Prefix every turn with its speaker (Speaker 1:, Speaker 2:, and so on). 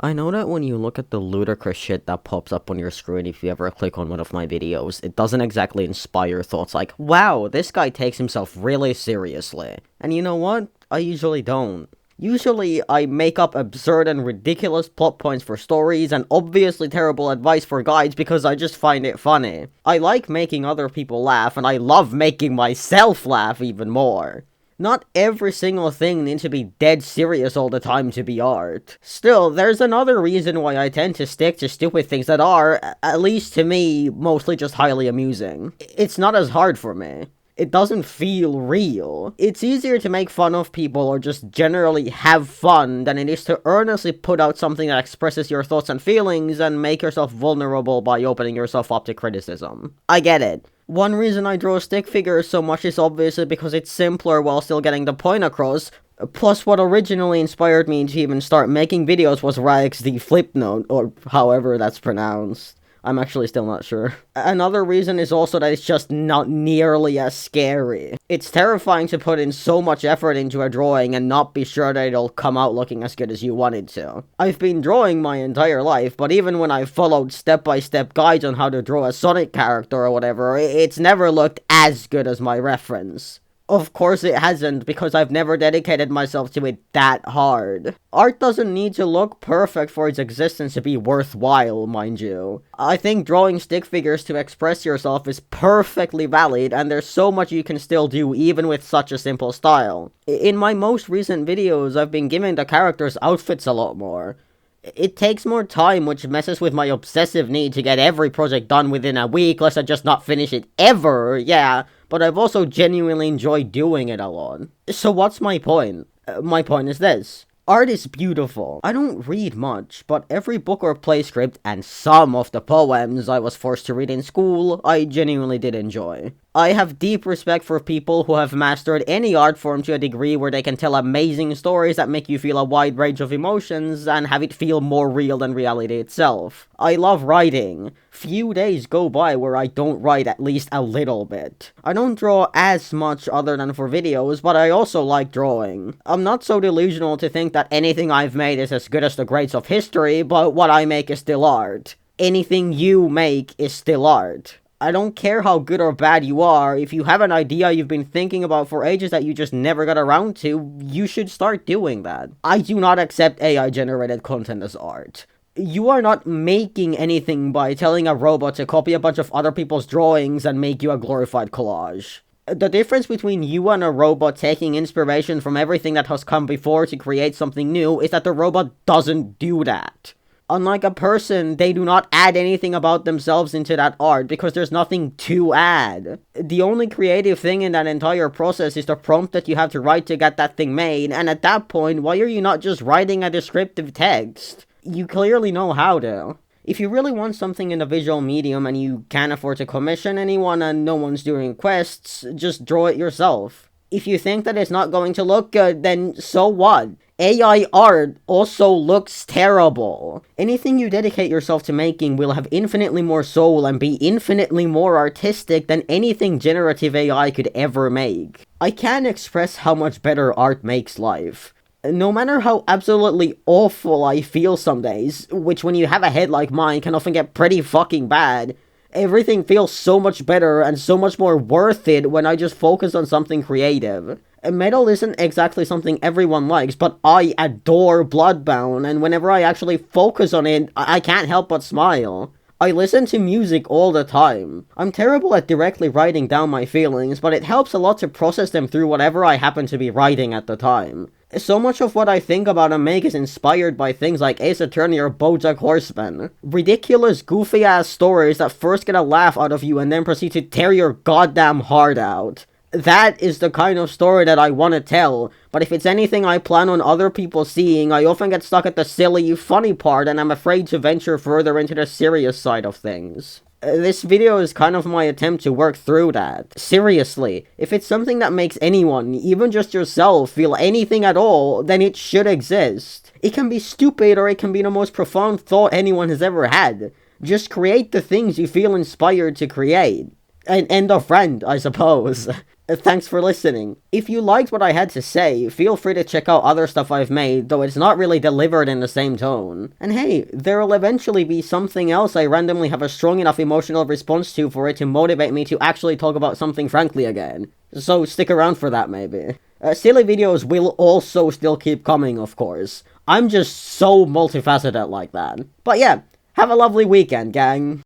Speaker 1: I know that when you look at the ludicrous shit that pops up on your screen if you ever click on one of my videos, it doesn't exactly inspire thoughts like, wow, this guy takes himself really seriously. And you know what? I usually don't. Usually, I make up absurd and ridiculous plot points for stories and obviously terrible advice for guides because I just find it funny. I like making other people laugh, and I love making myself laugh even more. Not every single thing needs to be dead serious all the time to be art. Still, there's another reason why I tend to stick to stupid things that are, at least to me, mostly just highly amusing. It's not as hard for me. It doesn't feel real. It's easier to make fun of people or just generally have fun than it is to earnestly put out something that expresses your thoughts and feelings and make yourself vulnerable by opening yourself up to criticism. I get it. One reason I draw stick figures so much is obviously because it's simpler while still getting the point across. Plus, what originally inspired me to even start making videos was Rags the Flipnote, or however that's pronounced. I'm actually still not sure. Another reason is also that it's just not nearly as scary. It's terrifying to put in so much effort into a drawing and not be sure that it'll come out looking as good as you want it to. I've been drawing my entire life, but even when I've followed step-by-step guides on how to draw a Sonic character or whatever, it's never looked as good as my reference. Of course it hasn't, because I've never dedicated myself to it that hard. Art doesn't need to look perfect for its existence to be worthwhile, mind you. I think drawing stick figures to express yourself is perfectly valid, and there's so much you can still do even with such a simple style. In my most recent videos, I've been giving the characters outfits a lot more. It takes more time, which messes with my obsessive need to get every project done within a week, lest I just not finish it ever, yeah, but I've also genuinely enjoyed doing it a lot. So what's my point? My point is this. Art is beautiful. I don't read much, but every book or play script and some of the poems I was forced to read in school, I genuinely did enjoy. I have deep respect for people who have mastered any art form to a degree where they can tell amazing stories that make you feel a wide range of emotions and have it feel more real than reality itself. I love writing. Few days go by where I don't write at least a little bit. I don't draw as much other than for videos, but I also like drawing. I'm not so delusional to think that anything I've made is as good as the greats of history, but what I make is still art. Anything you make is still art. I don't care how good or bad you are, if you have an idea you've been thinking about for ages that you just never got around to, you should start doing that. I do not accept AI-generated content as art. You are not making anything by telling a robot to copy a bunch of other people's drawings and make you a glorified collage. The difference between you and a robot taking inspiration from everything that has come before to create something new is that the robot doesn't do that. Unlike a person, they do not add anything about themselves into that art because there's nothing to add. The only creative thing in that entire process is the prompt that you have to write to get that thing made, and at that point, why are you not just writing a descriptive text? You clearly know how to. If you really want something in a visual medium and you can't afford to commission anyone and no one's doing requests, just draw it yourself. If you think that it's not going to look good, then so what? AI art also looks terrible. Anything you dedicate yourself to making will have infinitely more soul and be infinitely more artistic than anything generative AI could ever make. I can't express how much better art makes life. No matter how absolutely awful I feel some days, which when you have a head like mine can often get pretty fucking bad, everything feels so much better and so much more worth it when I just focus on something creative. Metal isn't exactly something everyone likes, but I adore Bloodbound, and whenever I actually focus on it, I can't help but smile. I listen to music all the time. I'm terrible at directly writing down my feelings, but it helps a lot to process them through whatever I happen to be writing at the time. So much of what I think about and make is inspired by things like Ace Attorney or BoJack Horseman. Ridiculous, goofy-ass stories that first get a laugh out of you and then proceed to tear your goddamn heart out. That is the kind of story that I want to tell, but if it's anything I plan on other people seeing, I often get stuck at the silly, funny part and I'm afraid to venture further into the serious side of things. This video is kind of my attempt to work through that. Seriously, if it's something that makes anyone, even just yourself, feel anything at all, then it should exist. It can be stupid or it can be the most profound thought anyone has ever had. Just create the things you feel inspired to create. an end a friend, I suppose. Thanks for listening. If you liked what I had to say, feel free to check out other stuff I've made, though it's not really delivered in the same tone. And hey, there'll eventually be something else I randomly have a strong enough emotional response to for it to motivate me to actually talk about something frankly again. So stick around for that, maybe. Silly videos will also still keep coming, of course. I'm just so multifaceted like that. But yeah, have a lovely weekend, gang.